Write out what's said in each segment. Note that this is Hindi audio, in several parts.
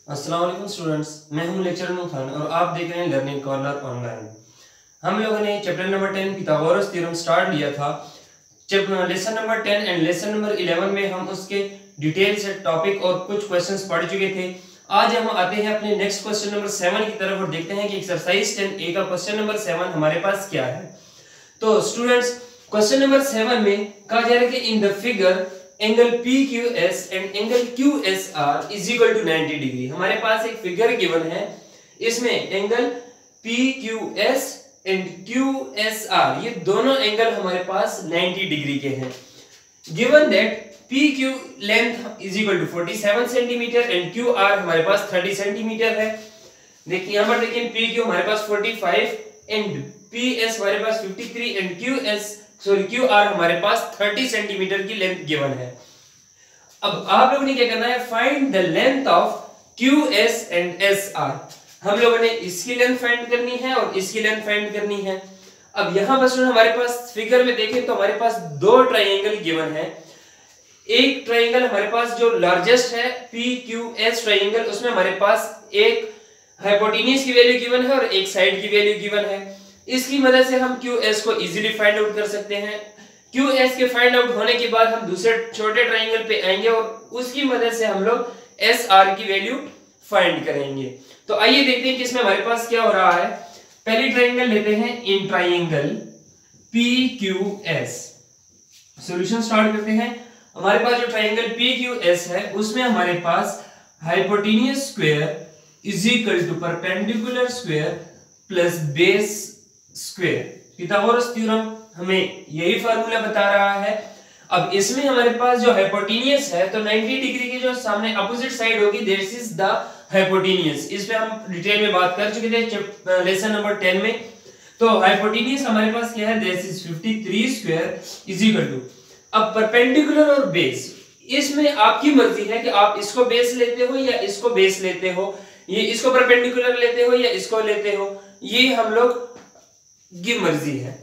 अस्सलाम वालेकुम स्टूडेंट्स, मैं हूं लेक्चरर नूर खान और आप देख रहे हैं लर्निंग कॉर्नर ऑनलाइन। हम लोगों ने chapter number 10 Pythagoras theorem start लिया था। Lesson number 10 and lesson number 11 में हम उसके डिटेल से टॉपिक और कुछ क्वेश्चंस पढ़ चुके थे। आज हम आते हैं अपने नेक्स्ट क्वेश्चन नंबर 7 की तरफ और देखते हैं कि एक्सरसाइज 10A का क्वेश्चन नंबर 7 हमारे पास क्या है। तो स्टूडेंट्स, क्वेश्चन नंबर 7 में कहा जा रहा है कि in the figure angle PQS and angle QSR is equal to 90 degree. हमारे पास एक फिगर गिवन है, इसमें एंगल PQS एंड QSR ये दोनों एंगल हमारे पास 90 डिग्री के हैं। Given that PQ length is equal to 47 centimetre and QR हमारे पास 30 सेंटीमीटर है। देखिए यहाँ पर देखिए PQ हमारे पास 45 एंड PS हमारे पास 53 एंड QR हमारे पास 30 सेंटीमीटर की लेंथ गिवन है। अब आप लोगों ने क्या करना है, find the length of QS and SR। हम लोगों ने इसकी लेंथ फाइंड करनी है और इसकी लेंथ फाइंड करनी है। अब यहां पर हमारे पास फिगर में देखें तो हमारे पास दो ट्रायंगल गिवन है। एक ट्रायंगल हमारे पास जो लार्जेस्ट है PQS ट्रायंगल, उसमें हमारे पास एक हाइपोटेन्यूज की वैल्यू गिवन है और एक साइड की वैल्यू गिवन है। इसकी मदद से हम QS को इजीली फाइंड आउट कर सकते हैं। QS के फाइंड आउट होने के बाद हम दूसरे छोटे ट्रायंगल पे आएंगे और उसकी मदद से हम लोग SR की वैल्यू फाइंड करेंगे। तो आइए देखते हैं कि इसमें हमारे पास क्या हो रहा है। पहली ट्रायंगल लेते हैं, in triangle PQS। Solution start करते हैं। हमारे पास जो ट्रायंगल PQS है उसमें हमारे पास hypotenuse square is equal to perpendicular square plus base square. Pythagoras theorem हमें यही फार्मूला बता रहा है। अब इसमें हमारे पास जो हाइपोटेन्यूज है तो 90 डिग्री की जो सामने अपोजिट साइड होगी दिस इज द हाइपोटेन्यूज। इस पे हम डिटेल में बात कर चुके थे लेसन नंबर 10 में। तो हाइपोटेन्यूज हमारे पास क्या है, this is 53 square is equal to, अब परपेंडिकुलर और बेस, इसमें आपकी मर्जी है कि आप इसको बेस लेते हो या इसको बेस लेते हो, ये इसको परपेंडिकुलर लेते हो या इसको लेते हो, ये हम लोग की मर्जी है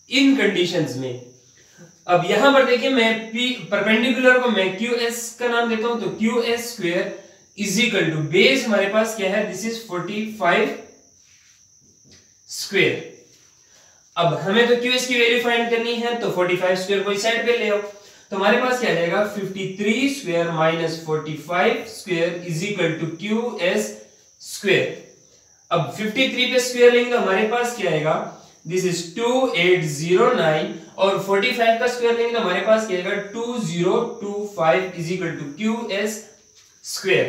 इन कंडीशंस में। अब यहां पर देखिए मैं परपेंडिकुलर को मैं QS का नाम देता हूं, तो QS square is equal to base हमारे पास क्या है, दिस इज 45 स्क्वायर। अब हमें तो QS की वैल्यू फाइंड करनी है तो 45 स्क्वायर को इस साइड पे ले आओ, तो हमारे पास क्या आ जाएगा 53 square minus 45 square is equal to QS square. अब 53 पे स्क्वायर लेंगे तो हमारे पास क्या आएगा, दिस इज 2809 और 45 का स्क्वायर लेंगे तो हमारे पास क्या आएगा 2025 is equal to QS square.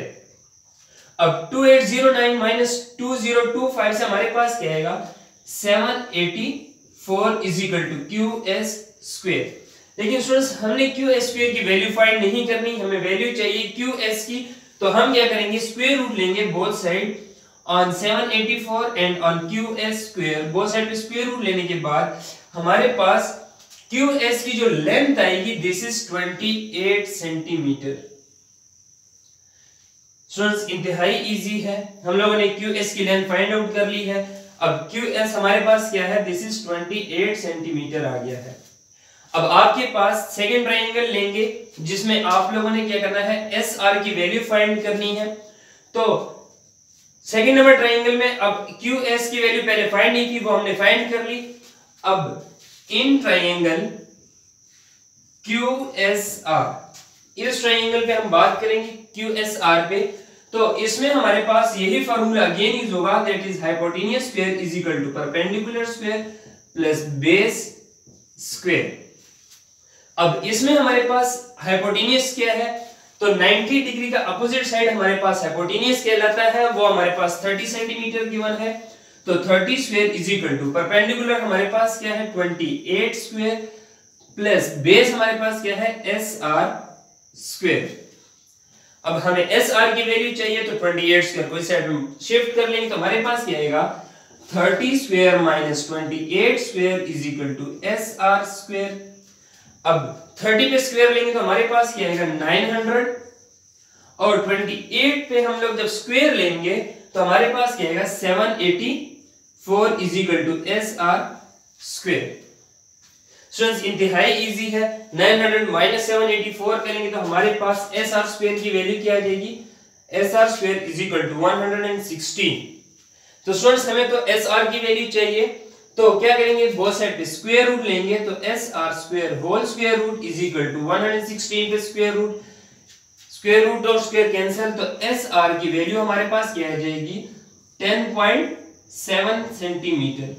अब 2809 माइनस 2025 से हमारे पास क्या आएगा 784 is equal to QS square. लेकिन स्टूडेंट्स हमने QS स्क्वायर की वैल्यू फाइंड नहीं करनी, हमें वैल्यू चाहिए QS की। तो हम क्या करेंगे, स्क्वायर रूट लेंगे both side on 784 and on QS square, both side पे स्क्वायर रूट लेने के बाद हमारे पास QS की जो लेंथ आएगी दिस इज 28 सेंटीमीटर। स्टूडेंट्स इंतहाई इजी है, हम लोगों ने QS की लेंथ फाइंड आउट कर ली है। अब QS हमारे पास क्या है, दिस इज 28 सेंटीमीटर आ गया है। अब आपके पास सेकंड ट्रायंगल लेंगे जिसमें आप लोगों ने क्या करना है, SR की वैल्यू फाइंड करनी है। तो सेकंड नंबर ट्रायंगल में अब QS की वैल्यू पहले फाइंड नहीं की, वो हमने फाइंड कर ली। अब इन ट्रायंगल QSR, इस ट्रायंगल पे हम बात करेंगे QSR पे, तो इसमें हमारे पास यही फार्मूला अगेन यूज होगा, that is hypotenuse square is equal to perpendicular square plus base square. अब इसमें हमारे पास हाइपोटेन्यूज क्या है, तो 90 डिग्री का अपोजिट साइड हमारे पास हाइपोटेन्यूज कहलाता है, वो हमारे पास 30 सेंटीमीटर गिवन है। तो 30 square is equal to perpendicular हमारे पास क्या है 28 स्क्वायर प्लस बेस हमारे पास क्या है SR स्क्वायर। अब हमें SR की वैल्यू चाहिए तो 28 स्क्वायर को इस साइड में शिफ्ट कर लेंगे तो हमारे पास क्या आएगा 30 square minus 28 square is equal to SR square. अब 30 पे स्क्वायर लेंगे तो हमारे पास क्या आएगा 900 और 28 पे हम लोग जब स्क्वायर लेंगे तो हमारे पास क्या आएगा 784 is equal to SR square. Students इंतहाई इजी है, 900 माइनस 784 करेंगे तो हमारे पास SR स्क्वायर की वैल्यू क्या आ जाएगी, SR square is equal to 116। तो स्टूडेंट्स हमें तो SR की वैल्यू चाहिए, तो क्या करेंगे, बोथ साइड पे स्क्वायर रूट लेंगे, तो SR square whole square root is equal to 116 पे स्क्वायर रूट और स्क्वायर कैंसिल, तो SR की वैल्यू हमारे पास क्या आ जाएगी 10.7 सेंटीमीटर।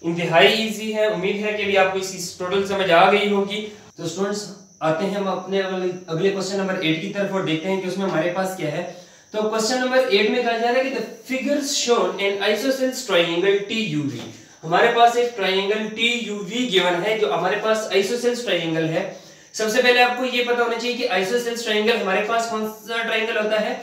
इंतहाई इजी है, उम्मीद है कि भी आपको इसकी टोटल समझ आ गई होगी। तो स्टूडेंट्स आते हैं हम अपने अगले क्वेश्चन नंबर 8 की तरफ और देखते हैं कि उसमें हमारे पास क्या है। तो क्वेश्चन नंबर 8 में कहा जा रहा है कि the figures shown in isosceles triangle TUV। हमारे पास एक ट्रायंगल TUV गिवन है जो हमारे पास आइसोसेलेस ट्रायंगल है। सबसे पहले आपको ये पता होना चाहिए कि आइसोसेलेस ट्रायंगल हमारे पास कौन सा ट्रायंगल होता है।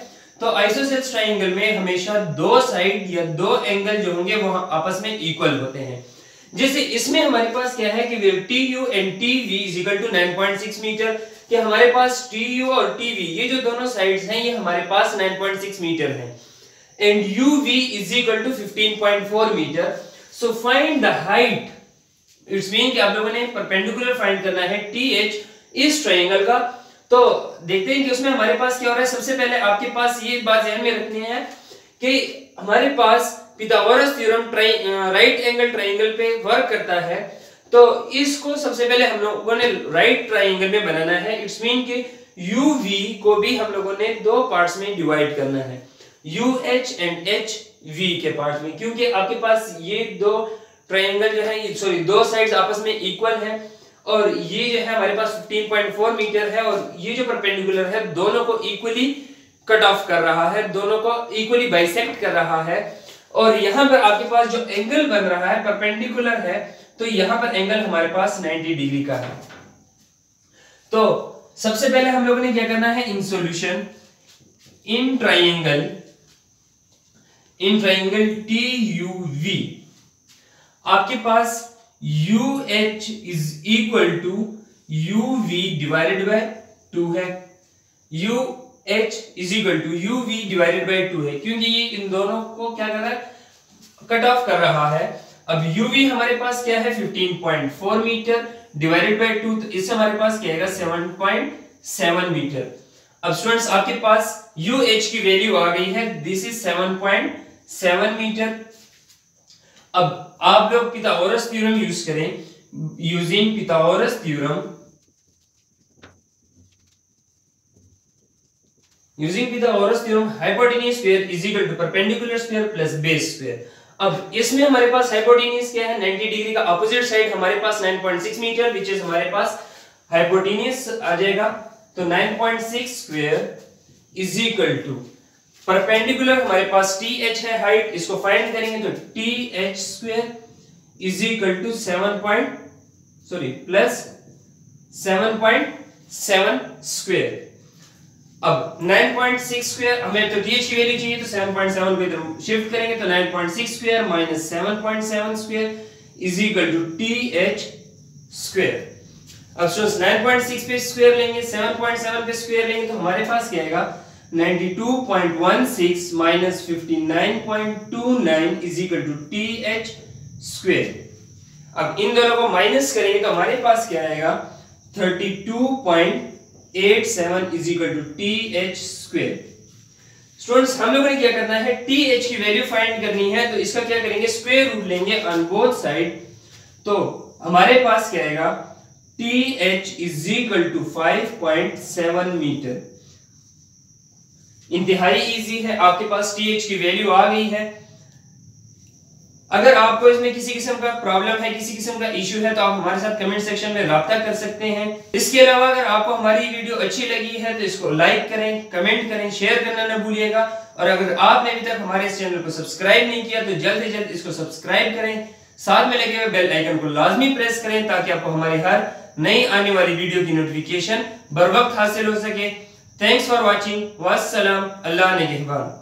तो आइसोसेलेस ट्रायंगल में हमेशा दो साइड या दो एंगल जो होंगे वो आपस में इक्वल होते हैं। जैसे इसमें हमारे पास क्या है कि TU and TV is equal to 9.6 metre, कि हमारे पास TU और TV ये जो दोनों साइड्स हैं ये हमारे पास 9.6 मीटर हैं, and UV is equal to 15.4 metre. So find the height, it's mean कि आप लोगों ने परपेंडिकुलर फाइंड करना है TH इस ट्रायंगल का। तो देखते हैं कि उसमें हमारे पास क्या हो रहा है। सबसे पहले आपके पास ये बात ध्यान में रखनी है कि हमारे पास Pythagoras theorem right angle triangle पे वर्क करता है, तो इसको सबसे पहले हम लोगों ने राइट ट्रायंगल में बनाना है। इट्स मीन कि UV को भी हम लोगों ने दो पार्ट्स में डिवाइड करना है, UH एंड HV के पार्ट्स में, क्योंकि आपके पास ये दो ट्रायंगल जो है सॉरी दो साइड्स आपस में इक्वल है, और ये जो है हमारे पास 15.4 मीटर है, और ये जो परपेंडिकुलर है दोनों को इक्वली कट ऑफ कर रहा है, दोनों को इक्वली बाइसेक्ट कर रहा है। और यहां पर आपके पास जो एंगल बन रहा है परपेंडिकुलर है, तो यहां पर एंगल हमारे पास 90 डिग्री का है। तो सबसे पहले हम लोगों ने क्या करना है, in solution in triangle TUV आपके पास UH is equal to UV divided by 2 है, UH is equal to UV divided by 2 है, क्योंकि ये इन दोनों को क्या कर रहा है, कट ऑफ कर रहा है। अब UV हमारे पास क्या है 15.4 मीटर डिवाइडेड बाय 2, तो इससे हमारे पास क्या आएगा 7.7 मीटर। अब स्टूडेंट्स आपके पास UH की वैल्यू आ गई है, दिस इज 7.7 मीटर। अब आप लोग पिथागोरस थ्योरम यूज करें, using Pythagoras theorem hypotenuse square is equal to perpendicular square plus base square. अब इसमें हमारे पास हाइपोटेन्यूज क्या है, 90 डिग्री का अपोजिट साइड हमारे पास 9.6 मीटर विच इज हमारे पास हाइपोटेन्यूज आ जाएगा। तो 9.6 square is equal to perpendicular हमारे पास TH है हाइट, इसको फाइंड करेंगे तो TH square is equal to plus 7.7 square. अब 9.6 स्क्वायर हमें तो TH की वैल्यू चाहिए, तो 7.7 को इधर शिफ्ट करेंगे तो 9.6 square minus 7.7 square is equal to TH square. अब स्टूडेंट्स 9.6 पे स्क्वायर लेंगे, 7.7 पे स्क्वायर लेंगे, तो हमारे पास क्या आएगा 92.16 minus 59.29 is equal to TH square. अब इन दोनों को माइनस करेंगे तो हमारे पास क्या आएगा 32.87 is equal to TH square. Students हम लोगों ने क्या करना है, TH की वैल्यू फाइंड करनी है, तो इसका क्या करेंगे स्क्वायर रूट लेंगे ऑन बोथ साइड, तो हमारे पास क्या आएगा TH is equal to 5.7 metre. इंतहाई इजी है, आपके पास TH की वैल्यू आ गई है। अगर आपको इसमें किसी किस्म का प्रॉब्लम है, किसी किस्म का इश्यू है, तो आप हमारे साथ कमेंट सेक्शन में राब्ता कर सकते हैं। इसके अलावा अगर आपको हमारी वीडियो अच्छी लगी है तो इसको लाइक करें, कमेंट करें, शेयर करना ना भूलिएगा। और अगर आपने अभी तक हमारे इस चैनल को सब्सक्राइब नहीं किया तो जल्द से जल्द इसको सब्सक्राइब करें, साथ में लगे हुए बेल आइकन को लाजमी प्रेस करें ताकि आपको हमारी हर नई आने वाली वीडियो की नोटिफिकेशन बर वक्त हासिल हो सके। थैंक्स फॉर वॉचिंग, वस्सलाम, अल्लाह निगहबान।